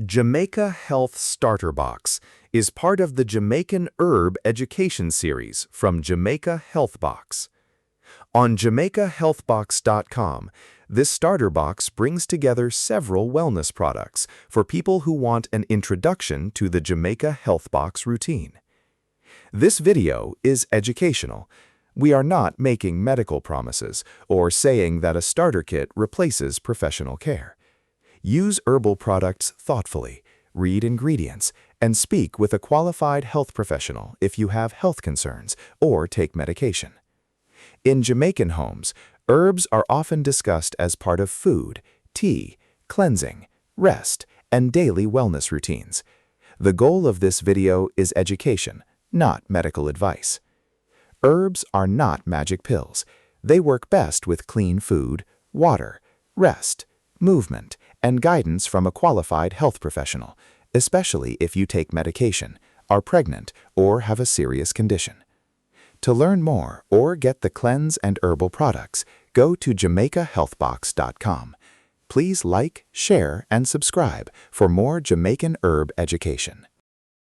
Jamaica Health Starter Box is part of the Jamaican Herb Education Series from Jamaica Health Box. On JamaicaHealthBox.com, this starter box brings together several wellness products for people who want an introduction to the Jamaica Health Box routine. This video is educational. We are not making medical promises or saying that a starter kit replaces professional care. Use herbal products thoughtfully, read ingredients, and speak with a qualified health professional if you have health concerns or take medication. In Jamaican homes, herbs are often discussed as part of food, tea, cleansing, rest, and daily wellness routines. The goal of this video is education, not medical advice. Herbs are not magic pills. They work best with clean food, water, rest, movement, and guidance from a qualified health professional, especially if you take medication, are pregnant, or have a serious condition. To learn more or get the cleanse and herbal products, go to JamaicaHealthBox.com. Please like, share, and subscribe for more Jamaican herb education.